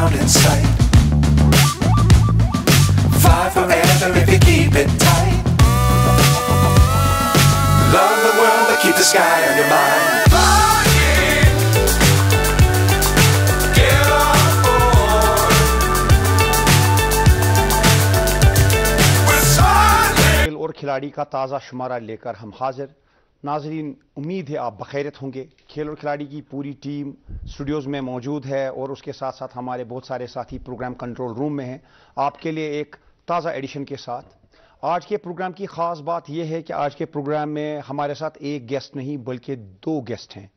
ground in sight. Fly forever if you keep it tight. Love the world but keep the sky on your mind. और खिलाड़ी का ताज़ा शुमारा लेकर हम हाजिर। नाजरीन, उम्मीद है आप बखैरियत होंगे। खेल और खिलाड़ी की पूरी टीम स्टूडियोज़ में मौजूद है और उसके साथ साथ हमारे बहुत सारे साथी प्रोग्राम कंट्रोल रूम में हैं आपके लिए एक ताज़ा एडिशन के साथ। आज के प्रोग्राम की ख़ास बात यह है कि आज के प्रोग्राम में हमारे साथ एक गेस्ट नहीं बल्कि दो गेस्ट हैं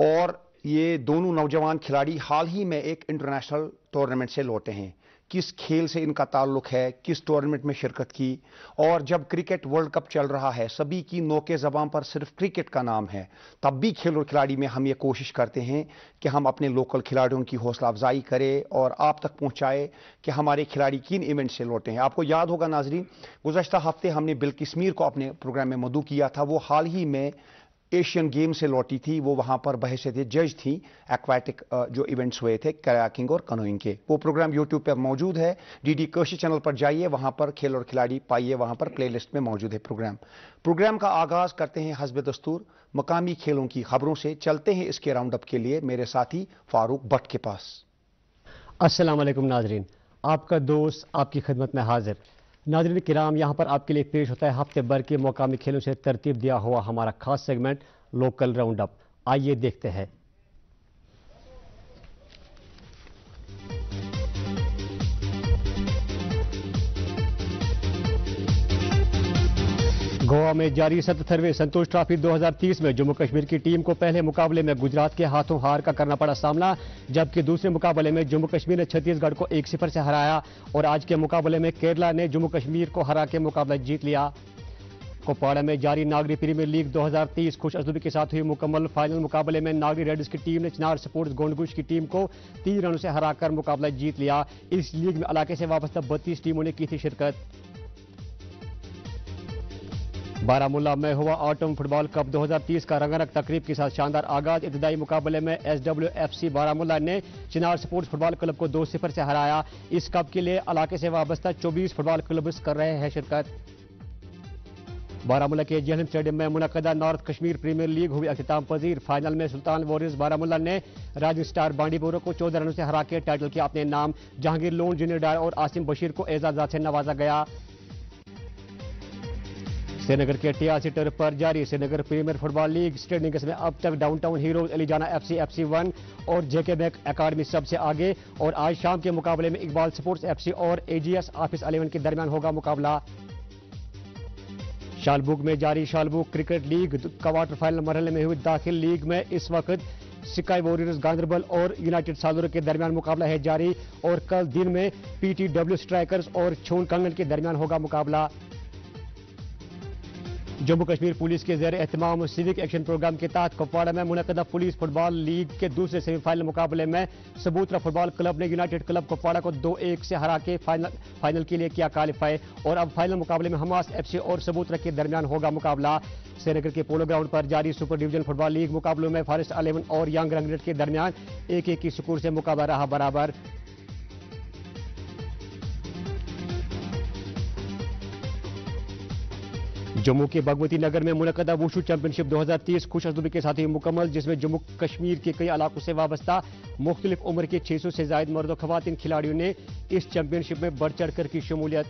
और ये दोनों नौजवान खिलाड़ी हाल ही में एक इंटरनेशनल टूर्नामेंट से लौटे हैं। किस खेल से इनका ताल्लुक है, किस टूर्नामेंट में शिरकत की, और जब क्रिकेट वर्ल्ड कप चल रहा है सभी की नोके ज़बान पर सिर्फ क्रिकेट का नाम है, तब भी खेल और खिलाड़ी में हम ये कोशिश करते हैं कि हम अपने लोकल खिलाड़ियों की हौसला अफजाई करें और आप तक पहुंचाए कि हमारे खिलाड़ी किन इवेंट से लौटे हैं। आपको याद होगा नाजरीन, गुज़श्ता हफ्ते हमने बिल्किस्मीर को अपने प्रोग्राम में मदऊ किया था। वो हाल ही में एशियन गेम से लौटी थी। वो वहां पर बहैसियत जज थी एक्वाटिक जो इवेंट्स हुए थे कयाकिंग और कनोइंग के। वो प्रोग्राम यूट्यूब पर मौजूद है, डीडी कशी चैनल पर जाइए, वहां पर खेल और खिलाड़ी पाइए, वहां पर प्लेलिस्ट में मौजूद है प्रोग्राम का आगाज करते हैं हस्ब दस्तूर मकामी खेलों की खबरों से। चलते हैं इसके राउंड अप के लिए मेरे साथी फारूक भट्ट के पास। अस्सलाम वालेकुम नाजरीन, आपका दोस्त आपकी खिदमत में हाजिर। नाज़रीन किराम, यहाँ पर आपके लिए पेश होता है हफ्ते भर के मौकामी खेलों से तरतीब दिया हुआ हमारा खास सेगमेंट लोकल राउंड अप। आइए देखते हैं। गोवा में जारी 77वें संतोष ट्रॉफी 2030 में जम्मू कश्मीर की टीम को पहले मुकाबले में गुजरात के हाथों हार का करना पड़ा सामना, जबकि दूसरे मुकाबले में जम्मू कश्मीर ने छत्तीसगढ़ को 1-0 से हराया और आज के मुकाबले में केरला ने जम्मू कश्मीर को हरा के मुकाबला जीत लिया। कुपवाड़ा में जारी नागरी प्रीमियर लीग 2030 खुश असलूबी के साथ हुई मुकम्मल। फाइनल मुकाबले में नागरी रेड्स की टीम ने चिनार स्पोर्ट्स गोंडगुश की टीम को 3 रनों से हराकर मुकाबला जीत लिया। इस लीग में इलाके से वाबस्ता 32 टीमों ने की थी शिरकत। बारामूला में हुआ ऑटम फुटबॉल कप 2030 का रंगारंग तकरीब के साथ शानदार आगाज। इब्तदाई मुकाबले में SWFC बारामूला ने चिनार स्पोर्ट्स फुटबॉल क्लब को 2-0 से हराया। इस कप के लिए इलाके से वाबस्ता 24 फुटबॉल क्लब्स कर रहे हैं शिरकत। बारामूला के जहलम स्टेडियम में मुनक्कदा नॉर्थ कश्मीर प्रीमियर लीग हुई अख्तिताम पजीर। फाइनल में सुल्तान वॉरियर्स बारामूला ने राइजिंग स्टार बांडीपोरा को 14 रनों से हरा के टाइटल किया अपने नाम। जहांगीर लोन, जूनियर डायर और आसिम बशीर को एजाजात से नवाजा गया। श्रीनगर के टीआरसी टर्फ पर जारी Srinagar premier football league standings में अब तक डाउनटाउन हीरोज अलीजाना FC FC1 और जेके बैंक अकादमी सबसे आगे, और आज शाम के मुकाबले में इकबाल स्पोर्ट्स FC और AGS ऑफिस 11 के दरमियान होगा मुकाबला। शालबुग में जारी शालबुग क्रिकेट लीग क्वार्टर फाइनल मरहले में हुई दाखिल। लीग में इस वक्त स्काई वॉरियर्स गांधरबल और यूनाइटेड सालुर के दरमियान मुकाबला है जारी, और कल दिन में PTW स्ट्राइकर्स और छून कंगन के दरमियान होगा मुकाबला। जम्मू कश्मीर पुलिस के ज़ेर एहतमाम सिविक एक्शन प्रोग्राम के तहत कुपवाड़ा में मुनक्कदा पुलिस फुटबॉल लीग के दूसरे सेमीफाइनल मुकाबले में सबूतरा फुटबॉल क्लब ने यूनाइटेड क्लब कुपवाड़ा को 2-1 से हरा के फाइनल के लिए किया क्वालिफाई, और अब फाइनल मुकाबले में हमास FC और सबूतरा के दरमियान होगा मुकाबला। श्रीनगर के पोलो ग्राउंड पर जारी सुपर डिवीजन फुटबॉल लीग मुकाबलों में फॉरेस्ट 11 और यंग रंगरेड के दरमियान 1-1 की स्कोर से मुकाबला रहा बराबर। जम्मू के बागमती नगर में मुनक्कदा वुशु चैंपियनशिप 2030 खुश असलूबी के साथ ही मुकम्मल, जिसमें जम्मू कश्मीर के कई इलाकों से वाबस्ता मुख्तलिफ उम्र के 600 से ज्यादा मर्द और खवातीन खिलाड़ियों ने इस चैंपियनशिप में बढ़ चढ़कर की शमूलियत।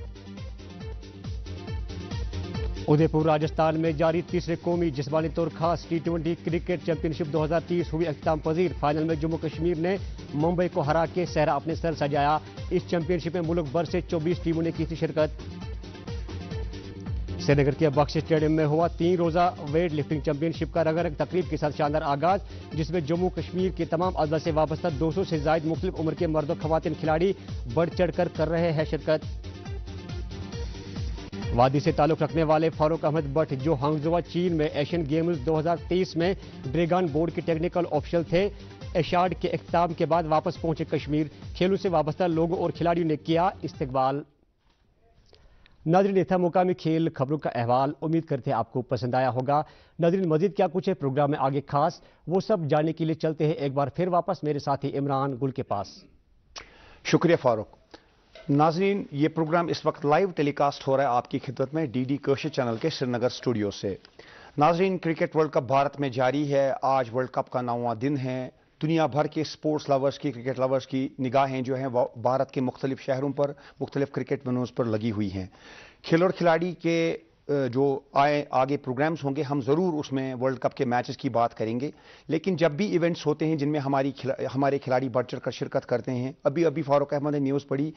उदयपुर राजस्थान में जारी तीसरे कौमी जिस्मानी तौर खास T20 क्रिकेट चैंपियनशिप 2030 हुई अख्तिताम पजीर। फाइनल में जम्मू कश्मीर ने मुंबई को हरा के सहरा अपने सर सजाया। इस चैंपियनशिप में मुल्क भर से 24 टीमों ने की थी शिरकत। श्रीनगर के बख्श स्टेडियम में हुआ 3 रोजा वेट लिफ्टिंग चैंपियनशिप का रंगारंग तकरीब के साथ शानदार आगाज, जिसमें जम्मू कश्मीर के तमाम अजला से वाबस्ता 200 से ज्यादा मुख्तलिफ उम्र के मर्द और खवातीन खिलाड़ी बढ़ चढ़कर कर रहे हैं शिरकत। वादी से ताल्लुक रखने वाले फारूक अहमद भट्ट, जो हांगझो चीन में एशियन गेम्स 2023 में ड्रैगन बोर्ड के टेक्निकल ऑफिशियल थे, एशाड के इख्तिताम के बाद वापस पहुंचे कश्मीर। खेलों से वाबस्ता लोगों और खिलाड़ियों ने किया इस्तकबाल। नाज़रीन, ये था मुकामी खेल खबरों का अहवाल। उम्मीद करते हैं आपको पसंद आया होगा। नाज़रीन, मजीद क्या कुछ है प्रोग्राम में आगे खास, वो सब जानने के लिए चलते हैं एक बार फिर वापस मेरे साथी इमरान गुल के पास। शुक्रिया फारूक। नाजरीन, ये प्रोग्राम इस वक्त लाइव टेलीकास्ट हो रहा है आपकी खिदमत में डीडी कशिश चैनल के श्रीनगर स्टूडियो से। नाजरीन, क्रिकेट वर्ल्ड कप भारत में जारी है। आज वर्ल्ड कप का 9वां दिन है। दुनिया भर के स्पोर्ट्स लवर्स की, क्रिकेट लवर्स की निगाहें जो हैं वो भारत के मुख्तलिफ शहरों पर, मुख्तलिफ क्रिकेट वेन्यूज़ पर लगी हुई हैं। खेल और खिलाड़ी के जो आगे प्रोग्राम्स होंगे, हम ज़रूर उसमें वर्ल्ड कप के मैचेस की बात करेंगे। लेकिन जब भी इवेंट्स होते हैं जिनमें हमारे खिलाड़ी बढ़ चढ़ कर शिरकत करते हैं, अभी फारूक अहमद ने न्यूज़ पढ़ी,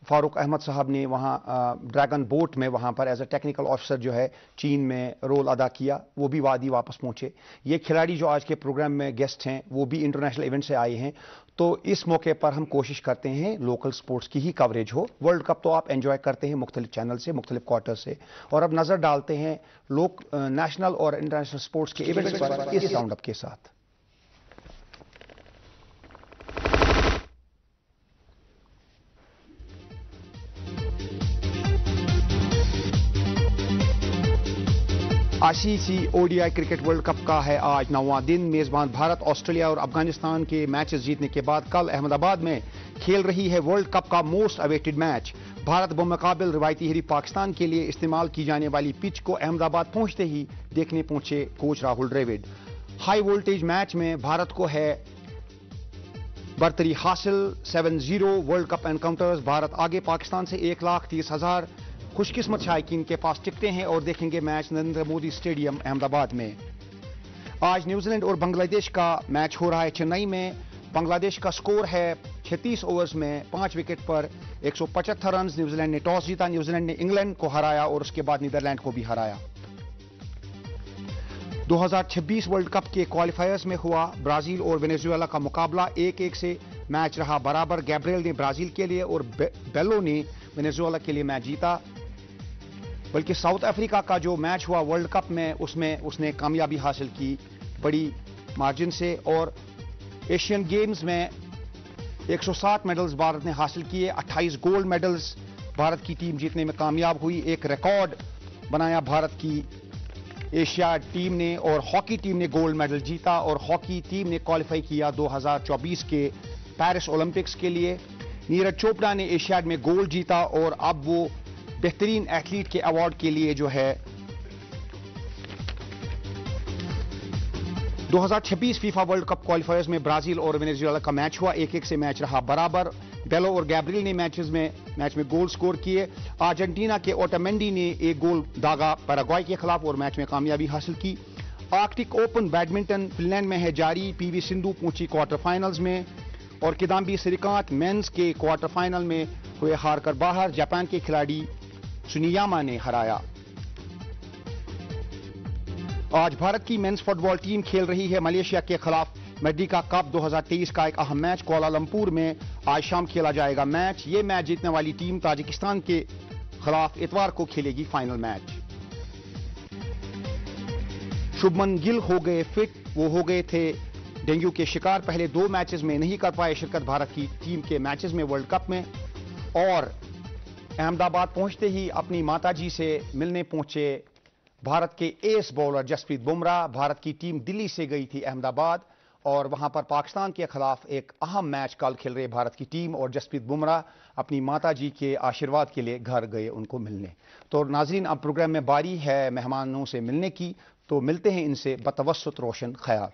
फारूक अहमद साहब ने वहाँ ड्रैगन बोट में वहाँ पर एज ए टेक्निकल ऑफिसर जो है चीन में रोल अदा किया, वो भी वादी वापस पहुँचे। ये खिलाड़ी जो आज के प्रोग्राम में गेस्ट हैं वो भी इंटरनेशनल इवेंट से आए हैं। तो इस मौके पर हम कोशिश करते हैं लोकल स्पोर्ट्स की ही कवरेज हो। वर्ल्ड कप तो आप एंजॉय करते हैं मुख्तलिफ चैनल से, मुख्तलिफ क्वार्टर से, और अब नजर डालते हैं नेशनल और इंटरनेशनल स्पोर्ट्स के इवेंट्स पर इस राउंड अप के साथ। ICC ODI cricket world cup का है आज 9वां दिन। मेजबान भारत ऑस्ट्रेलिया और अफगानिस्तान के मैचेस जीतने के बाद कल अहमदाबाद में खेल रही है वर्ल्ड कप का मोस्ट अवेटेड मैच। भारत बमुकाबिल रिवायती हरीफ पाकिस्तान के लिए इस्तेमाल की जाने वाली पिच को अहमदाबाद पहुंचते ही देखने पहुंचे coach Rahul Dravid. High voltage match में भारत को है बरतरी हासिल। 7-0 वर्ल्ड कप एनकाउंटर्स, भारत आगे पाकिस्तान से 1,30,000 खुशकिस्मत शायकीन के पास टिकटे हैं और देखेंगे मैच नरेंद्र मोदी स्टेडियम अहमदाबाद में। आज न्यूजीलैंड और बांग्लादेश का मैच हो रहा है चेन्नई में। बांग्लादेश का स्कोर है 36 ओवर्स में 5 विकेट पर 175 रन। न्यूजीलैंड ने टॉस जीता, न्यूजीलैंड ने इंग्लैंड को हराया और उसके बाद नीदरलैंड को भी हराया। 2026 वर्ल्ड कप के क्वालिफायर्स में हुआ ब्राजील और वेनेजुएला का मुकाबला। 1-1 से मैच रहा बराबर। गैब्रियल ने ब्राजील के लिए और बेलो ने वेनेजुएला के लिए मैच जीता। बल्कि साउथ अफ्रीका का जो मैच हुआ वर्ल्ड कप में उसमें उसने कामयाबी हासिल की बड़ी मार्जिन से। और एशियन गेम्स में 107 मेडल्स भारत ने हासिल किए। 28 गोल्ड मेडल्स भारत की टीम जीतने में कामयाब हुई। एक रिकॉर्ड बनाया भारत की एशिया टीम ने। और हॉकी टीम ने गोल्ड मेडल जीता और हॉकी टीम ने क्वालिफाई किया 2024 के पेरिस ओलंपिक्स के लिए। नीरज चोपड़ा ने एशियाड में गोल्ड जीता और अब वो बेहतरीन एथलीट के अवार्ड के लिए जो है 2026 फीफा वर्ल्ड कप क्वालिफायर्स में ब्राजील और वेनेजुएला का मैच हुआ। 1-1 से मैच रहा बराबर। बेलो और गैब्रियल ने मैच में गोल स्कोर किए। अर्जेंटीना के ओटामेंडी ने 1 गोल दागा पैराग्वाई के खिलाफ और मैच में कामयाबी हासिल की। आर्कटिक ओपन बैडमिंटन फिनलैंड में है जारी। पीवी सिंधु पहुंची क्वार्टर फाइनल्स में और किदाम्बी श्रीकांत मेंस के क्वार्टर फाइनल में हुए हारकर बाहर। जापान के खिलाड़ी सुनियामा ने हराया। आज भारत की मेंस फुटबॉल टीम खेल रही है मलेशिया के खिलाफ मेडिका कप 2023 का एक अहम मैच कुआलालंपुर में आज शाम खेला जाएगा मैच। ये मैच जीतने वाली टीम ताजिकिस्तान के खिलाफ इतवार को खेलेगी फाइनल मैच। शुभमन गिल हो गए फिट। वो हो गए थे डेंगू के शिकार। पहले 2 मैचेस में नहीं कर पाए शिरकत भारत की टीम के मैचेस में वर्ल्ड कप में। और अहमदाबाद पहुंचते ही अपनी माताजी से मिलने पहुंचे भारत के एस बॉलर जसप्रीत बुमराह। भारत की टीम दिल्ली से गई थी अहमदाबाद और वहां पर पाकिस्तान के खिलाफ एक अहम मैच कल खेल रहे भारत की टीम और जसप्रीत बुमराह अपनी माताजी के आशीर्वाद के लिए घर गए उनको मिलने। तो नाजरीन, अब प्रोग्राम में बारी है मेहमानों से मिलने की, तो मिलते हैं इनसे बतवस्सुत रोशन ख्याल।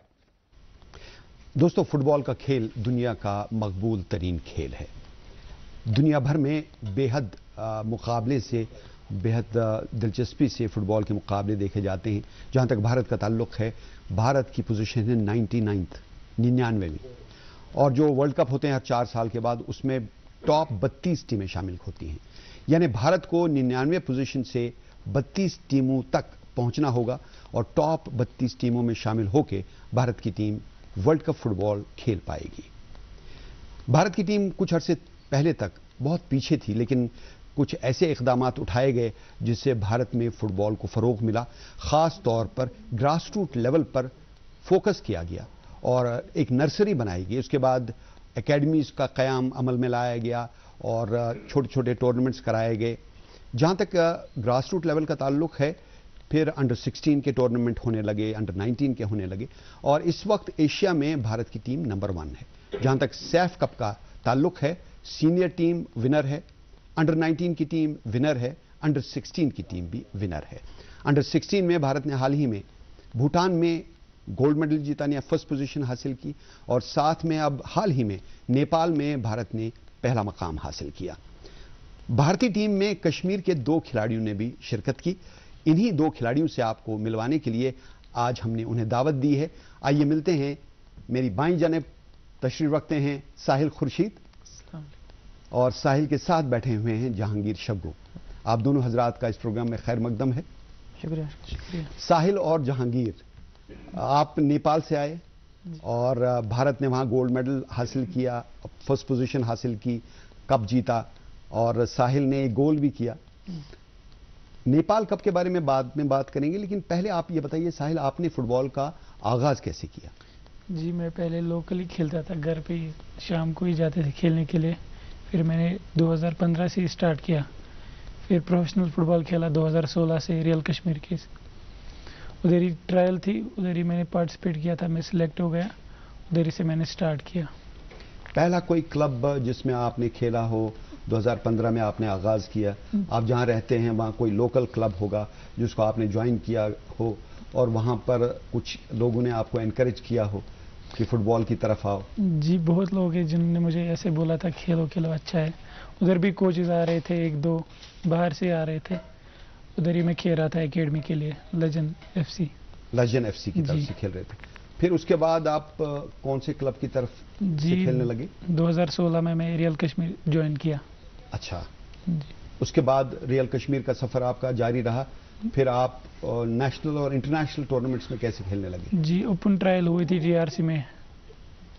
दोस्तों, फुटबॉल का खेल दुनिया का मकबूल तरीन खेल है। दुनिया भर में बेहद मुकाबले से, बेहद दिलचस्पी से फुटबॉल के मुकाबले देखे जाते हैं। जहां तक भारत का ताल्लुक है, भारत की पोजीशन है 99 में। और जो वर्ल्ड कप होते हैं हर 4 साल के बाद, उसमें टॉप 32 टीमें शामिल होती हैं। यानी भारत को 99 पोजीशन से 32 टीमों तक पहुंचना होगा और टॉप 32 टीमों में शामिल होकर भारत की टीम वर्ल्ड कप फुटबॉल खेल पाएगी। भारत की टीम कुछ अरसे पहले तक बहुत पीछे थी, लेकिन कुछ ऐसे इक़दामात उठाए गए जिससे भारत में फुटबॉल को फ़रोग़ मिला। ख़ास तौर पर ग्रास रूट लेवल पर फोकस किया गया और एक नर्सरी बनाई गई। उसके बाद एकेडमीज़ का क़याम अमल में लाया गया और छोटे छोटे टूर्नामेंट्स कराए गए। जहाँ तक ग्रास रूट लेवल का ताल्लुक़ है, फिर अंडर 16 के टूर्नामेंट होने लगे, अंडर 19 के होने लगे और इस वक्त एशिया में भारत की टीम नंबर 1 है। जहाँ तक सैफ कप का ताल्लुक़ है, सीनियर टीम विनर है, अंडर 19 की टीम विनर है, अंडर 16 की टीम भी विनर है। अंडर 16 में भारत ने हाल ही में भूटान में गोल्ड मेडल जीता या फर्स्ट पोजीशन हासिल की, और साथ में अब हाल ही में नेपाल में भारत ने पहला मकाम हासिल किया। भारतीय टीम में कश्मीर के 2 खिलाड़ियों ने भी शिरकत की। इन्हीं 2 खिलाड़ियों से आपको मिलवाने के लिए आज हमने उन्हें दावत दी है। आइए मिलते हैं। मेरी बाईं जानिब तशरीफ रखते हैं साहिल खुर्शीद, और साहिल के साथ बैठे हुए हैं जहांगीर शब्बू। आप दोनों हजरात का इस प्रोग्राम में खैर मकदम है। शुक्रिया शुक्रिया। साहिल और जहांगीर, आप नेपाल से आए और भारत ने वहां गोल्ड मेडल हासिल किया, फर्स्ट पोजीशन हासिल की, कप जीता, और साहिल ने एक गोल भी किया। नेपाल कप के बारे में बाद में बात करेंगे, लेकिन पहले आप ये बताइए साहिल, आपने फुटबॉल का आगाज कैसे किया? जी मैं पहले लोकली खेलता था, घर पे ही शाम को ही जाते थे खेलने के लिए। फिर मैंने 2015 से स्टार्ट किया, फिर प्रोफेशनल फुटबॉल खेला 2016 से रियल कश्मीर की। उधर ही ट्रायल थी, उधर ही मैंने पार्टिसिपेट किया था, मैं सिलेक्ट हो गया, उधर ही से मैंने स्टार्ट किया। पहला कोई क्लब जिसमें आपने खेला हो? 2015 में आपने आगाज किया। आप जहां रहते हैं वहां कोई लोकल क्लब होगा जिसको आपने ज्वाइन किया हो, और वहां पर कुछ लोगों ने आपको एनकरेज किया हो कि फुटबॉल की तरफ आओ? जी बहुत लोग हैं जिन्होंने मुझे ऐसे बोला था खेलो खेलो अच्छा है। उधर भी कोचेज आ रहे थे, 1-2 बाहर से आ रहे थे, उधर ही मैं खेल रहा था एकेडमी के लिए, लेजेंड एफसी। लेजेंड एफसी की तरफ से खेल रहे थे। फिर उसके बाद आप कौन से क्लब की तरफ से खेलने लगे? 2016 में मैं रियल कश्मीर ज्वाइन किया। अच्छा जी। उसके बाद रियल कश्मीर का सफर आपका जारी रहा। फिर आप नेशनल और इंटरनेशनल टूर्नामेंट्स में कैसे खेलने लगे? जी ओपन ट्रायल हुई थी टीआरसी में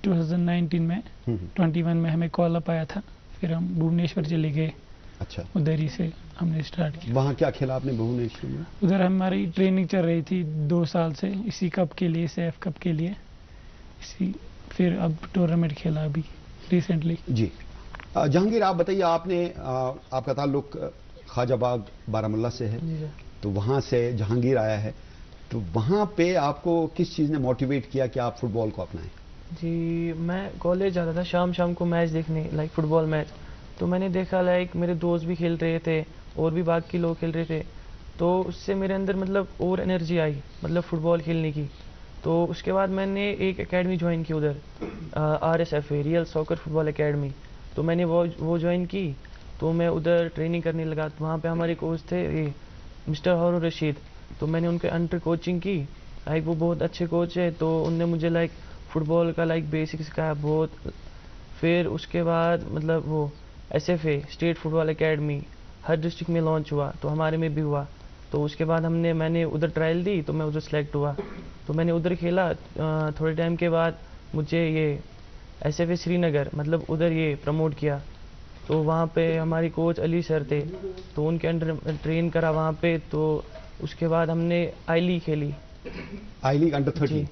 2019 में, 21 में हमें कॉल अप आया था, फिर हम भुवनेश्वर चले गए। अच्छा, उधर ही से हमने स्टार्ट किया। वहाँ क्या खेला आपने भुवनेश्वर में? उधर हमारी ट्रेनिंग चल रही थी 2 साल से, इसी कप के लिए, सैफ कप के लिए, इसी फिर अब टूर्नामेंट खेला अभी रिसेंटली। जी जहांगीर, आप बताइए, आपका ताल्लुक ख्वाजाबाग बारामुल्ला से है, जी तो वहाँ से जहांगीर आया है, तो वहाँ पे आपको किस चीज़ ने मोटिवेट किया कि आप फुटबॉल को अपनाएं? जी मैं कॉलेज जाता था शाम को मैच देखने, लाइक फुटबॉल मैच। तो मैंने देखा लाइक मेरे दोस्त भी खेल रहे थे और भी बाकी लोग खेल रहे थे, तो उससे मेरे अंदर मतलब और एनर्जी आई, मतलब फुटबॉल खेलने की। तो उसके बाद मैंने एक एकेडमी ज्वाइन की उधर, RSFA real soccer football academy. तो मैंने वो ज्वाइन की, तो मैं उधर ट्रेनिंग करने लगा। तो वहाँ पे हमारे कोच थे मिस्टर हारून रशीद, तो मैंने उनके अंडर कोचिंग की। लाइक वो बहुत अच्छे कोच है, तो उनने मुझे लाइक फुटबॉल का लाइक बेसिक सिखाया बहुत। फिर उसके बाद मतलब वो SFA स्टेट फुटबॉल एकेडमी हर डिस्ट्रिक्ट में लॉन्च हुआ, तो हमारे में भी हुआ। तो उसके बाद मैंने उधर ट्रायल दी, तो मैं उधर सेलेक्ट हुआ, तो मैंने उधर खेला। थोड़े टाइम के बाद मुझे ये SFA श्रीनगर मतलब उधर ये प्रमोट किया। तो वहाँ पे हमारी कोच अली सर थे, तो उनके अंडर ट्रेन करा वहाँ पे। तो उसके बाद हमने आई लीग खेली। आई लीग अंडर 13?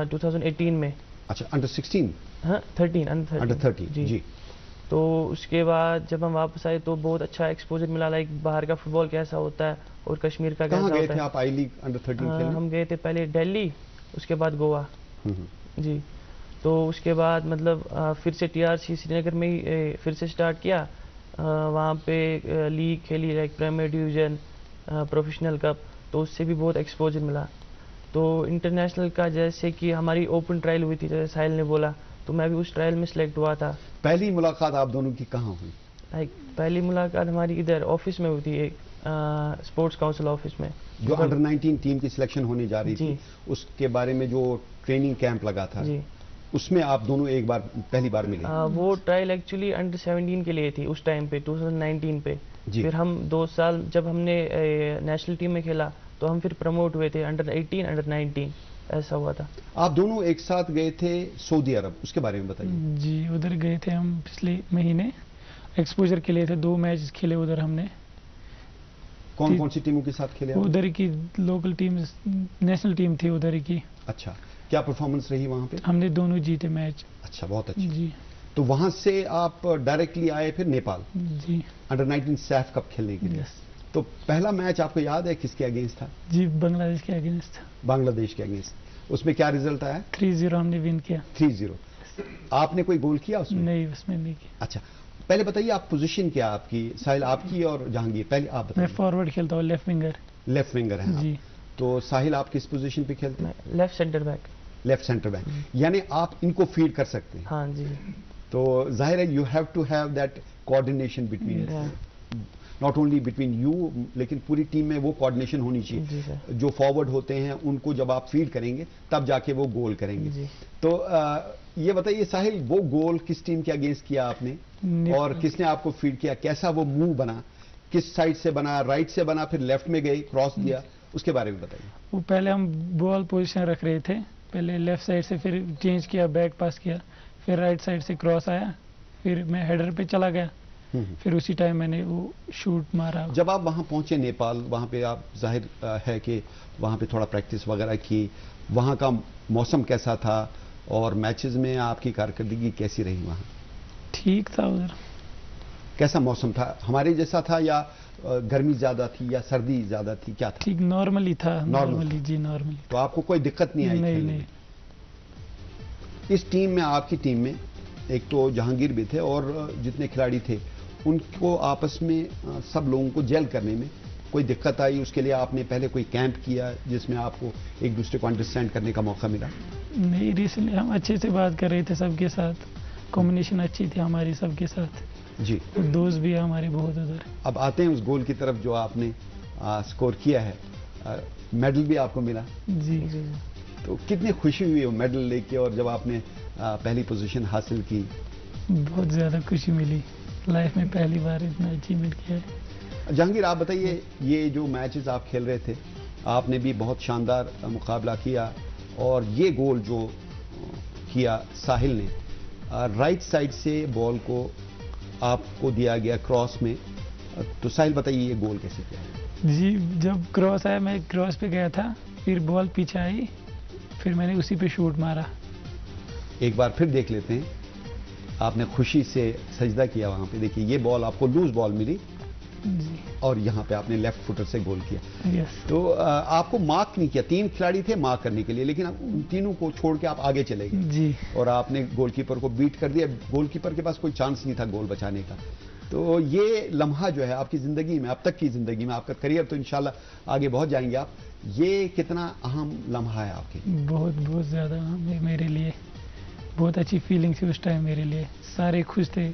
2018 में। अच्छा, अंडर 16? हाँ 13 अंडर 13 जी। तो उसके बाद जब हम वापस आए तो बहुत अच्छा एक्सपोजर मिला, लाइक बाहर का फुटबॉल कैसा होता है और कश्मीर का कैसा होता है। कहाँ गए थे आप आई लीग अंडर 13 खेलने? हम गए थे पहले दिल्ली, उसके बाद गोवा। जी, तो उसके बाद मतलब फिर से TRC श्रीनगर में ही फिर से स्टार्ट किया। वहाँ पे लीग खेली, like premier division, professional cup, तो उससे भी बहुत एक्सपोजर मिला। तो इंटरनेशनल का जैसे कि हमारी ओपन ट्रायल हुई थी, जैसे साहिल ने बोला, तो मैं भी उस ट्रायल में सिलेक्ट हुआ था। पहली मुलाकात आप दोनों की कहाँ हुई? लाइक पहली मुलाकात हमारी इधर ऑफिस में हुई थी, एक स्पोर्ट्स काउंसिल ऑफिस में, जो अंडर 19 टीम की सिलेक्शन होने जा रही थी, उसके बारे में जो ट्रेनिंग कैंप लगा था जी, उसमें आप दोनों पहली बार मिले? वो ट्रायल एक्चुअली अंडर 17 के लिए थी उस टाइम पे, 2019 पे। फिर हम 2 साल जब हमने नेशनल टीम में खेला, तो हम फिर प्रमोट हुए थे अंडर 18 अंडर 19, ऐसा हुआ था। आप दोनों एक साथ गए थे सऊदी अरब, उसके बारे में बताइए। जी उधर गए थे हम पिछले महीने, एक्सपोजर के लिए थे। 2 मैच खेले उधर हमने। कौन कौन सी टीमों के साथ खेले? उधर की लोकल टीम, नेशनल टीम थी उधर की। अच्छा, क्या परफॉर्मेंस रही वहाँ पे? हमने दोनों जीते मैच। अच्छा, बहुत अच्छा जी। तो वहाँ से आप डायरेक्टली आए फिर नेपाल जी अंडर 19 सैफ कप खेलने के लिए? यस। तो पहला मैच आपको याद है किसके अगेंस्ट था? जी बांग्लादेश के अगेंस्ट। बांग्लादेश के अगेंस्ट। उसमें क्या रिजल्ट आया? 3-0 हमने विन किया। 3-0। आपने कोई गोल किया उसमें? नहीं, उसमें नहीं किया। अच्छा, पहले बताइए आप पोजीशन क्या आपकी, साहिल आपकी और जहांगीर, पहले आप मैं बताइए। फॉरवर्ड खेलता हूँ, लेफ्ट विंगर। लेफ्ट विंगर हैं जी। आप। तो साहिल आप किस पोजीशन पे खेलते हैं? मैं left centre back. Left centre back, यानी आप इनको फीड कर सकते हैं। हाँ जी। तो जाहिर है you have to have that coordination between, not only between you, लेकिन पूरी टीम में वो कोऑर्डिनेशन होनी जी चाहिए। सर। जो फॉरवर्ड होते हैं उनको जब आप फीड करेंगे तब जाके वो गोल करेंगे। जी। तो ये बताइए साहिल, वो गोल किस टीम के अगेंस्ट किया आपने और किसने आपको फीड किया? कैसा वो मूव बना, किस साइड से बना, राइट से बना, फिर लेफ्ट में गए, क्रॉस दिया, उसके बारे में बताइए। वो पहले हम बॉल पोजीशन रख रहे थे, पहले लेफ्ट साइड से, फिर चेंज किया, बैक पास किया, फिर राइट साइड से क्रॉस आया, फिर मैं हेडर पे चला गया, फिर उसी टाइम मैंने वो शूट मारा। जब आप वहां पहुंचे नेपाल, वहां पे आप जाहिर है कि वहां पे थोड़ा प्रैक्टिस वगैरह की, वहां का मौसम कैसा था और मैचेस में आपकी कारकर्दगी कैसी रही वहां? ठीक था उधर। कैसा मौसम था? हमारे जैसा था या गर्मी ज्यादा थी या सर्दी ज्यादा थी, क्या था? ठीक नॉर्मली था। Normal नॉर्मली जी, नॉर्मली। तो आपको कोई दिक्कत नहीं आई नहीं खेलने नहीं। में? इस टीम में, आपकी टीम में एक तो जहांगीर भी थे और जितने खिलाड़ी थे उनको आपस में सब लोगों को जेल करने में कोई दिक्कत आई? उसके लिए आपने पहले कोई कैंप किया जिसमें आपको एक दूसरे को अंडरस्टैंड करने का मौका मिला? नहीं, रिसेंटली हम अच्छे से बात कर रहे थे सबके साथ, कम्युनिकेशन अच्छी थी हमारी सबके साथ, जी। दोस्त भी है हमारे बहुत उधर। अब आते हैं उस गोल की तरफ जो आपने स्कोर किया है, मेडल भी आपको मिला। जी। तो कितनी खुशी हुई वो मेडल लेके और जब आपने पहली पोजीशन हासिल की? बहुत ज़्यादा खुशी मिली, लाइफ में पहली बार इतना अचीवमेंट किया है। जहांगीर आप बताइए, ये जो मैचेस आप खेल रहे थे, आपने भी बहुत शानदार मुकाबला किया और ये गोल जो किया साहिल ने, राइट साइड से बॉल को आपको दिया गया क्रॉस में, तो साहिल बताइए ये गोल कैसे किया है? जी, जब क्रॉस आया मैं क्रॉस पे गया था, फिर बॉल पीछे आई, फिर मैंने उसी पे शूट मारा। एक बार फिर देख लेते हैं, आपने खुशी से सजदा किया वहां पे। देखिए ये बॉल आपको लूज बॉल मिली जी। और यहाँ पे आपने लेफ्ट फुटर से गोल किया। यस। तो आपको मार्क नहीं किया, 3 खिलाड़ी थे मार्क करने के लिए, लेकिन उन तीनों को छोड़ के आप आगे चले गए जी। और आपने गोलकीपर को बीट कर दिया। गोलकीपर के पास कोई चांस नहीं था गोल बचाने का। तो ये लम्हा जो है आपकी जिंदगी में, अब तक की जिंदगी में, आपका करियर तो इंशाल्लाह आगे बहुत जाएंगे आप, ये कितना अहम लम्हा है आपके? बहुत बहुत ज़्यादा मेरे लिए बहुत अच्छी फीलिंग थी उस टाइम मेरे लिए। सारे खुश थे,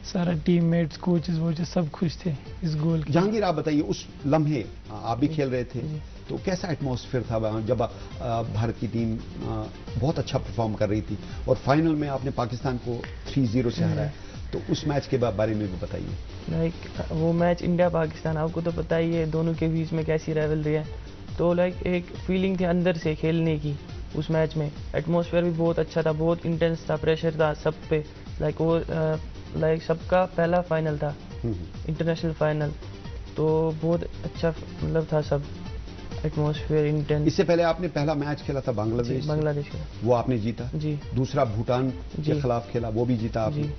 सारा टीममेट्स, कोचेस वोचेस सब खुश थे इस गोल के। जहांगीर आप बताइए, उस लम्हे आप भी खेल रहे थे, तो कैसा एटमॉस्फेयर था वहाँ जब भारत की टीम बहुत अच्छा परफॉर्म कर रही थी और फाइनल में आपने पाकिस्तान को 3-0 से हराया? तो उस मैच के बारे में भी बताइए। लाइक वो मैच इंडिया पाकिस्तान, आपको तो पता ही है दोनों के बीच में कैसी राइवलरी है। तो लाइक एक फीलिंग थी अंदर से खेलने की उस मैच में। एटमॉस्फेयर भी बहुत अच्छा था, बहुत इंटेंस था, प्रेशर था सब पे। लाइक वो लाइक सबका पहला फाइनल था, इंटरनेशनल फाइनल, तो बहुत अच्छा मतलब था सब, एटमॉस्फेयर इंटेंस। इससे पहले आपने पहला मैच खेला था बांग्लादेश, बांग्लादेश का, वो आपने जीता जी। दूसरा भूटान के खिलाफ खेला, वो भी जीता आपने।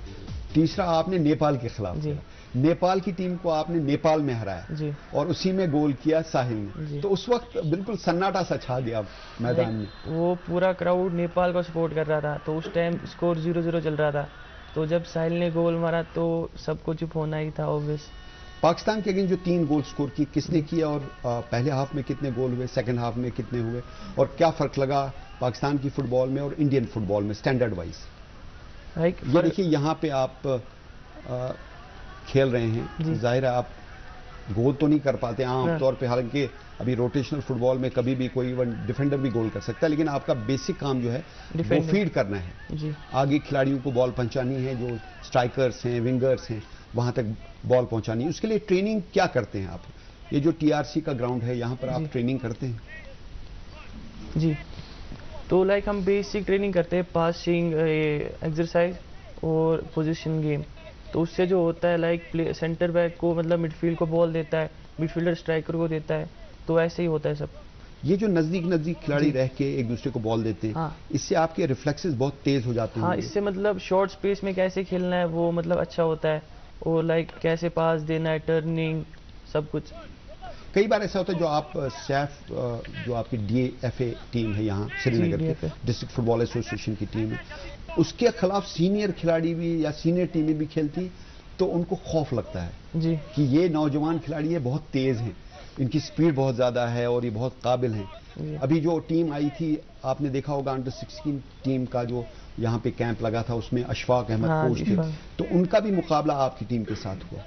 तीसरा आपने नेपाल के खिलाफ खेला, नेपाल की टीम को आपने नेपाल में हराया जी। और उसी में गोल किया साहिल ने। तो उस वक्त बिल्कुल सन्नाटा सा छा गया मैदान में। वो पूरा क्राउड नेपाल को सपोर्ट कर रहा था, तो उस टाइम स्कोर 0-0 चल रहा था। तो जब साहिल ने गोल मारा तो सबको चुप होना ही था ऑब्वियस। पाकिस्तान के अगेंस्ट जो 3 गोल स्कोर किए, किसने किया और पहले हाफ में कितने गोल हुए, सेकंड हाफ में कितने हुए, और क्या फर्क लगा पाकिस्तान की फुटबॉल में और इंडियन फुटबॉल में स्टैंडर्ड वाइज? ये देखिए यहाँ पे आप खेल रहे हैं, जाहिर है आप गोल तो नहीं कर पाते आमतौर पे, हालांकि अभी रोटेशनल फुटबॉल में कभी भी कोई डिफेंडर भी गोल कर सकता है, लेकिन आपका बेसिक काम जो है वो फीड करना है जी। आगे खिलाड़ियों को बॉल पहुंचानी है, जो स्ट्राइकर्स हैं, विंगर्स हैं, वहां तक बॉल पहुंचानी है। उसके लिए ट्रेनिंग क्या करते हैं आप? ये जो टीआरसी का ग्राउंड है, यहाँ पर आप ट्रेनिंग करते हैं? जी, तो लाइक हम बेसिक ट्रेनिंग करते हैं, पासिंग एक्सरसाइज और पोजीशन गेम। तो उससे जो होता है लाइक सेंटर बैक को मतलब मिडफील्ड को बॉल देता है, मिडफील्डर स्ट्राइकर को देता है, तो ऐसे ही होता है सब। ये जो नजदीक खिलाड़ी रह के एक दूसरे को बॉल देते हैं, इससे आपके रिफ्लेक्सेस बहुत तेज हो जाते हैं। हाँ, इससे मतलब शॉर्ट स्पेस में कैसे खेलना है वो मतलब अच्छा होता है, और लाइक कैसे पास देना है, टर्निंग, सब कुछ। कई बार ऐसा होता है जो आप सैफ, जो आपकी DFA टीम है यहाँ श्रीनगर की, डिस्ट्रिक्ट फुटबॉल एसोसिएशन की टीम है, उसके खिलाफ सीनियर खिलाड़ी भी या सीनियर टीमें भी खेलती, तो उनको खौफ लगता है जी कि ये नौजवान खिलाड़ी ये बहुत तेज हैं, इनकी स्पीड बहुत ज्यादा है और ये बहुत काबिल हैं। जी। अभी जो टीम आई थी आपने देखा होगा अंडर 16 टीम का जो यहाँ पे कैंप लगा था, उसमें अशफाक अहमद हाँ, कोच थे, इशफाक। तो उनका भी मुकाबला आपकी टीम के साथ हुआ,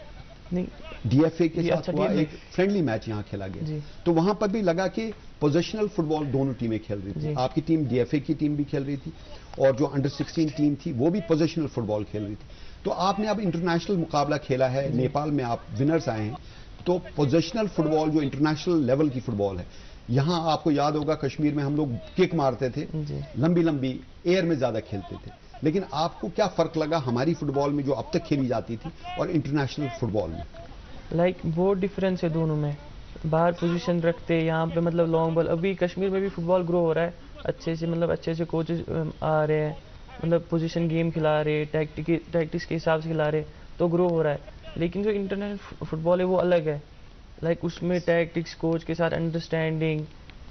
नहीं डीएफए के जी, साथ अच्छा, हुआ, DFA एक फ्रेंडली मैच यहाँ खेला गया। जी। तो वहां पर भी लगा कि पोजिशनल फुटबॉल दोनों टीमें खेल रही थी। जी। आपकी टीम डीएफए की टीम भी खेल रही थी और जो अंडर 16 टीम थी वो भी पोजिशनल फुटबॉल खेल रही थी। तो आपने अब इंटरनेशनल मुकाबला खेला है, नेपाल में आप विनर्स आए हैं, तो पोजिशनल फुटबॉल जो इंटरनेशनल लेवल की फुटबॉल है, यहाँ आपको याद होगा कश्मीर में हम लोग किक मारते थे, जी। लंबी लंबी एयर में ज्यादा खेलते थे, लेकिन आपको क्या फर्क लगा हमारी फुटबॉल में जो अब तक खेली जाती थी और इंटरनेशनल फुटबॉल में? लाइक बहुत डिफरेंस है दोनों में। बाहर पोजीशन रखते, यहाँ पे मतलब लॉन्ग बॉल। अभी कश्मीर में भी फुटबॉल ग्रो हो रहा है अच्छे से, मतलब अच्छे से कोचेस आ रहे हैं, मतलब पोजीशन गेम खिला रहे, टैक्टिक्स के हिसाब से खिला रहे, तो ग्रो हो रहा है। लेकिन जो इंटरनेशनल फुटबॉल है वो अलग है। लाइक उसमें टैक्टिक्स, कोच के साथ अंडरस्टैंडिंग,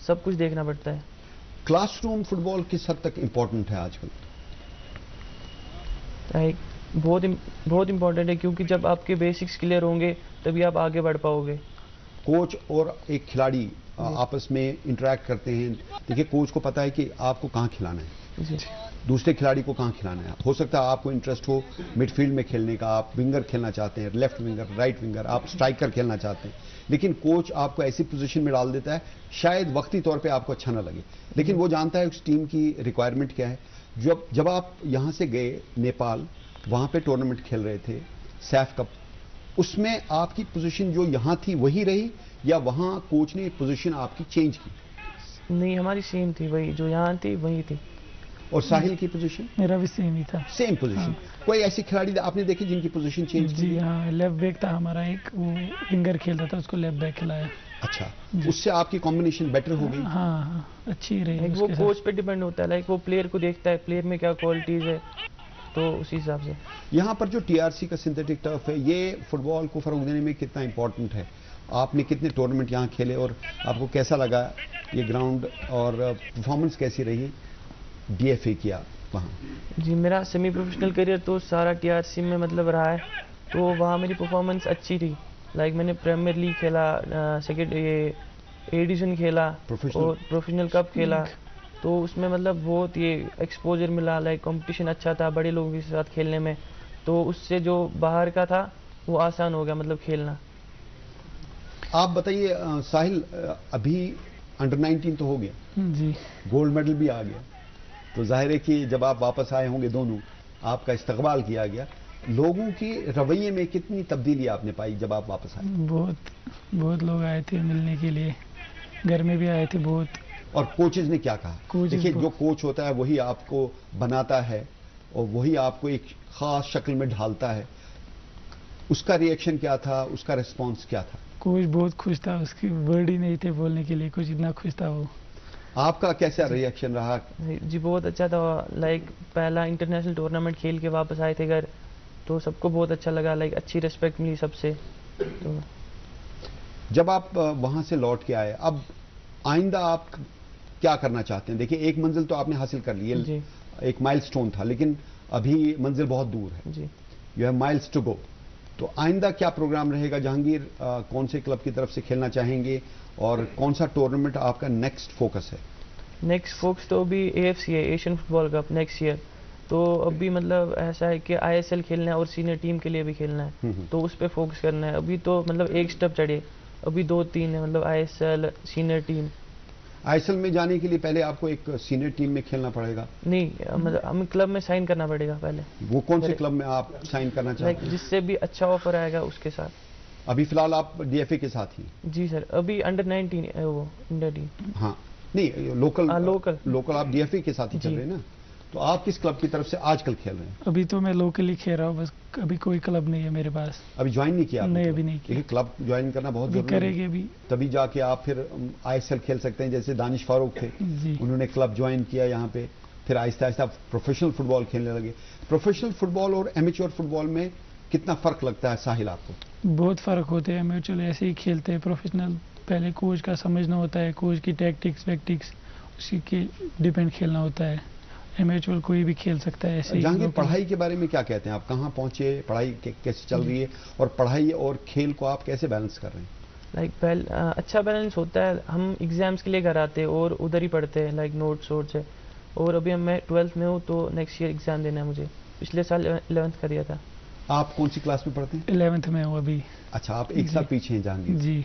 सब कुछ देखना पड़ता है। क्लासरूम फुटबॉल किस हद तक इम्पोर्टेंट है आजकल? लाइक बहुत इंपॉर्टेंट है, क्योंकि जब आपके बेसिक्स क्लियर होंगे तभी आप आगे बढ़ पाओगे। कोच और एक खिलाड़ी आपस में इंटरेक्ट करते हैं। देखिए कोच को पता है कि आपको कहाँ खिलाना है, जी दूसरे खिलाड़ी को कहाँ खिलाना है। हो सकता है आपको इंटरेस्ट हो मिडफील्ड में खेलने का, आप विंगर खेलना चाहते हैं, लेफ्ट विंगर, राइट विंगर, आप स्ट्राइकर खेलना चाहते हैं, लेकिन कोच आपको ऐसी पोजीशन में डाल देता है शायद वक्ती तौर पे आपको अच्छा ना लगे, लेकिन वो जानता है उस टीम की रिक्वायरमेंट क्या है। जब आप यहाँ से गए नेपाल, वहाँ पे टूर्नामेंट खेल रहे थे सैफ कप, उसमें आपकी पोजीशन जो यहाँ थी वही रही या वहाँ कोच ने पोजीशन आपकी चेंज की? नहीं, हमारी सेम थी, वही जो यहाँ थी वही थी। और साहिल की पोजीशन? मेरा भी सेम ही था। Same position. कोई ऐसी खिलाड़ी आपने देखी जिनकी पोजीशन चेंज की? जी हाँ, लेफ्ट बैक था हमारा एक, वो विंगर खेलता था, उसको लेफ्ट बैक खिलाया। अच्छा, उससे आपकी कॉम्बिनेशन बेटर हो गई? हाँ हाँ, अच्छी रही लाइक वो उसके कोच साथ। पे डिपेंड होता है, लाइक वो प्लेयर को देखता है, प्लेयर में क्या क्वालिटीज है, तो उसी हिसाब से। यहाँ पर जो टीआरसी का सिंथेटिक टर्फ है, ये फुटबॉल को फरोग देने में कितना इंपॉर्टेंट है? आपने कितने टूर्नामेंट यहाँ खेले और आपको कैसा लगा ये ग्राउंड और परफॉर्मेंस कैसी रही डीएफए किया वहाँ? जी, मेरा सेमी प्रोफेशनल करियर तो सारा टीआरसी में मतलब रहा है, तो वहाँ मेरी परफॉर्मेंस अच्छी थी। लाइक मैंने प्रीमियर लीग खेला, सेकेंड ये ए डिवीजन खेला और प्रोफेशनल कप खेला, तो उसमें मतलब बहुत ये एक्सपोजर मिला। लाइक कंपटीशन अच्छा था बड़े लोगों के साथ खेलने में, तो उससे जो बाहर का था वो आसान हो गया मतलब खेलना। आप बताइए साहिल, अभी अंडर 19 तो हो गया जी, गोल्ड मेडल भी आ गया, तो जाहिर है कि जब आप वापस आए होंगे दोनों, आपका इस्तकबाल किया गया, लोगों की रवैये में कितनी तब्दीली आपने पाई जब आप वापस आए? बहुत लोग आए थे मिलने के लिए, घर में भी आए थे बहुत। और कोचेज ने क्या कहा? कोचेज देखिए को- जो कोच होता है वही आपको बनाता है और वही आपको एक खास शक्ल में ढालता है। उसका रिएक्शन क्या था, उसका रिस्पॉन्स क्या था? कोच बहुत खुश था, उसके वर्ड ही नहीं थे बोलने के लिए, कुछ इतना खुश था वो। आपका कैसा रिएक्शन रहा? जी बहुत अच्छा था। लाइक पहला इंटरनेशनल टूर्नामेंट खेल के वापस आए थे घर, तो सबको बहुत अच्छा लगा, लाइक अच्छी रिस्पेक्ट मिली सबसे। तो जब आप वहां से लौट के आए, अब आइंदा आप क्या करना चाहते हैं? देखिए एक मंजिल तो आपने हासिल कर ली है, जी एक माइलस्टोन था, लेकिन अभी मंजिल बहुत दूर है, जी you have miles to go. तो आइंदा क्या प्रोग्राम रहेगा जहांगीर? कौन से क्लब की तरफ से खेलना चाहेंगे और कौन सा टूर्नामेंट आपका नेक्स्ट फोकस है? नेक्स्ट फोकस तो अभी AFC है, Asian football cup next year. तो अभी मतलब ऐसा है कि ISL खेलना है और सीनियर टीम के लिए भी खेलना है, तो उस पर फोकस करना है। अभी तो मतलब एक स्टेप चढ़े, अभी 2-3 है, मतलब ISL सीनियर टीम। ISL में जाने के लिए पहले आपको एक सीनियर टीम में खेलना पड़ेगा? नहीं, मतलब हमें क्लब में साइन करना पड़ेगा पहले। वो कौन से क्लब में आप साइन करना चाहते लाइक हैं? जिससे भी अच्छा ऑफर आएगा उसके साथ। अभी फिलहाल आप डीएफए के साथ ही? जी सर, अभी अंडर 19 है वो इंडिया टीम। हाँ, नहीं लोकल लोकल आप डीएफए के साथ ही चल जी। रहे हैं ना? तो आप किस क्लब की तरफ से आजकल खेल रहे हैं? अभी तो मैं लोकली खेल रहा हूँ बस, अभी कोई क्लब नहीं है मेरे पास। अभी ज्वाइन नहीं किया आपने? नहीं, अभी नहीं किया। देखिए क्लब ज्वाइन करना बहुत अभी जरूरी है, करेंगे अभी। तभी जाके आप फिर ISL खेल सकते हैं। जैसे दानिश फारूक थे, जी, उन्होंने क्लब ज्वाइन किया यहाँ पे, फिर आहिस्ता आहिस्ता प्रोफेशनल फुटबॉल खेलने लगे। प्रोफेशनल फुटबॉल और एमेच्योर फुटबॉल में कितना फर्क लगता है साहिल आपको? बहुत फ़र्क होते हैं। म्यूचुअल ऐसे ही खेलते हैं। प्रोफेशनल पहले कोच का समझना होता है, कोच की टैक्टिक्स वैक्टिक्स उसी के डिपेंड खेलना होता है। एमेचुअल कोई भी खेल सकता है ऐसे ही। जहांगीर, पढ़ाई के बारे में क्या कहते हैं आप? कहाँ पहुंचे, पढ़ाई कैसे चल रही है, और पढ़ाई और खेल को आप कैसे बैलेंस कर रहे हैं? लाइक अच्छा बैलेंस होता है। हम एग्ज़ाम्स के लिए घर आते हैं और उधर ही पढ़ते हैं, लाइक नोट्स वोट्स है। और अभी मैं 12th में हूँ, तो नेक्स्ट ईयर एग्ज़ाम देना है मुझे। पिछले साल 11th का दिया था। आप कौन सी क्लास में पढ़ते हैं? 11th में हूँ अभी। अच्छा, आप एक साल पीछे हैं जहांगीर जी।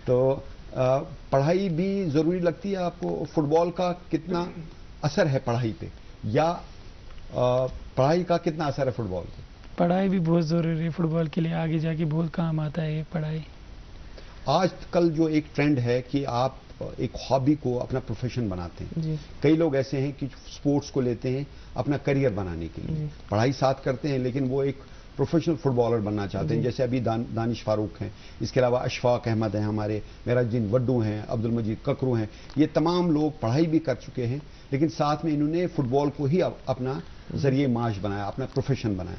तो पढ़ाई भी ज़रूरी लगती है आपको? फुटबॉल का कितना असर है पढ़ाई पे, या पढ़ाई का कितना असर है फुटबॉल पे? पढ़ाई भी बहुत ज़रूरी है फुटबॉल के लिए, आगे जाके बहुत काम आता है ये पढ़ाई। आजकल जो एक ट्रेंड है कि आप एक हॉबी को अपना प्रोफेशन बनाते हैं। जी। कई लोग ऐसे हैं कि स्पोर्ट्स को लेते हैं अपना करियर बनाने के लिए, पढ़ाई साथ करते हैं, लेकिन वो एक प्रोफेशनल फुटबॉलर बनना चाहते हैं। जैसे अभी दानिश फारूक हैं, इसके अलावा अशफाक अहमद हैं, हमारे मेराजुद्दीन वड्डू हैं, अब्दुल मजीद ककरू हैं। ये तमाम लोग पढ़ाई भी कर चुके हैं, लेकिन साथ में इन्होंने फुटबॉल को ही अपना जरिए माश बनाया, अपना प्रोफेशन बनाया।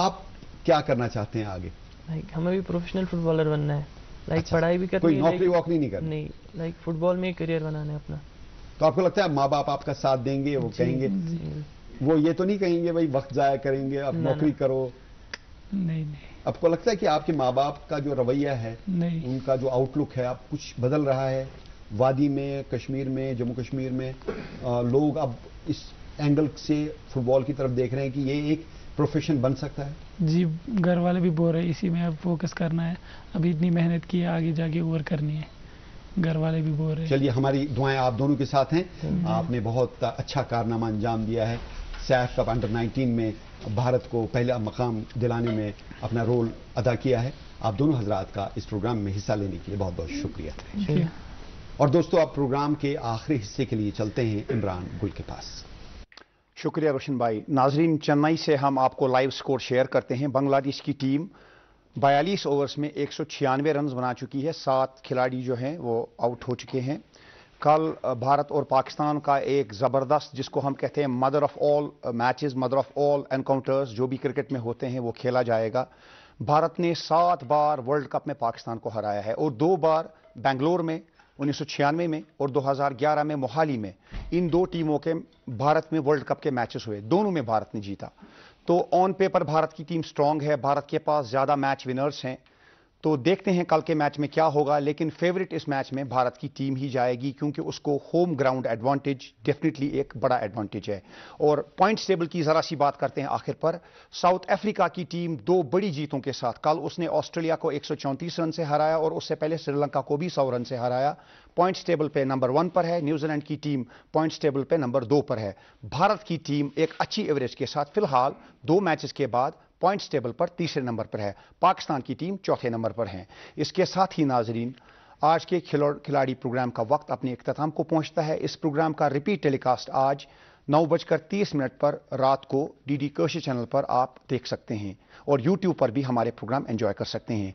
आप क्या करना चाहते हैं आगे? लाइक हमें भी प्रोफेशनल फुटबॉलर बनना है। लाइक अच्छा, पढ़ाई भी करनी कोई है, नौकरी वोकरी नहीं करनी? नहीं, लाइक फुटबॉल में करियर बनाना है अपना। तो आपको लगता है माँ बाप आपका साथ देंगे? वो कहेंगे, वो ये तो नहीं कहेंगे भाई वक्त जाया करेंगे, अब नौकरी करो? नहीं नहीं। आपको लगता है कि आपके माँ बाप का जो रवैया है, नहीं, उनका जो आउटलुक है, अब कुछ बदल रहा है? वादी में, कश्मीर में, जम्मू कश्मीर में लोग अब इस एंगल से फुटबॉल की तरफ देख रहे हैं कि ये एक प्रोफेशन बन सकता है? जी, घर वाले भी बोल रहे हैं इसी में अब फोकस करना है, अभी इतनी मेहनत की है, आगे जाके और करनी है, घर वाले भी बोल रहे हैं। चलिए, हमारी दुआएं आप दोनों के साथ हैं। आपने बहुत अच्छा कारनामा अंजाम दिया है। सैफ कप अंडर 19 में भारत को पहला मकाम दिलाने में अपना रोल अदा किया है। आप दोनों हजरात का इस प्रोग्राम में हिस्सा लेने के लिए बहुत बहुत शुक्रिया। और दोस्तों, अब प्रोग्राम के आखिरी हिस्से के लिए चलते हैं इमरान गुल के पास। शुक्रिया रोशन भाई। नाजरीन, चेन्नई से हम आपको लाइव स्कोर शेयर करते हैं। बांग्लादेश की टीम 42 ओवर्स में 196 रन बना चुकी है। 7 खिलाड़ी जो हैं वो आउट हो चुके हैं। कल भारत और पाकिस्तान का एक ज़बरदस्त, जिसको हम कहते हैं mother of all matches, mother of all encounters जो भी क्रिकेट में होते हैं, वो खेला जाएगा। भारत ने 7 बार वर्ल्ड कप में पाकिस्तान को हराया है, और 2 बार बेंगलोर में 1996 में और 2011 में मोहाली में। इन 2 टीमों के भारत में वर्ल्ड कप के मैचेस हुए, दोनों में भारत ने जीता। तो ऑन पेपर भारत की टीम स्ट्रांग है, भारत के पास ज़्यादा मैच विनर्स हैं। तो देखते हैं कल के मैच में क्या होगा, लेकिन फेवरेट इस मैच में भारत की टीम ही जाएगी, क्योंकि उसको होम ग्राउंड एडवांटेज डेफिनेटली एक बड़ा एडवांटेज है। और पॉइंट्स टेबल की ज़रा सी बात करते हैं आखिर पर। साउथ अफ्रीका की टीम 2 बड़ी जीतों के साथ, कल उसने ऑस्ट्रेलिया को 134 रन से हराया, और उससे पहले श्रीलंका को भी 100 रन से हराया। पॉइंट्स टेबल पे नंबर 1 पर है। न्यूजीलैंड की टीम पॉइंट्स टेबल पे नंबर 2 पर है। भारत की टीम एक अच्छी एवरेज के साथ फिलहाल 2 मैचेस के बाद पॉइंट्स टेबल पर तीसरे नंबर पर है। पाकिस्तान की टीम चौथे नंबर पर है। इसके साथ ही नाजरीन, आज के खिलाड़ी प्रोग्राम का वक्त अपने इख्तिताम को पहुंचता है। इस प्रोग्राम का रिपीट टेलीकास्ट आज 9:30 पर रात को डीडी कर्शी चैनल पर आप देख सकते हैं, और यूट्यूब पर भी हमारे प्रोग्राम एंजॉय कर सकते हैं।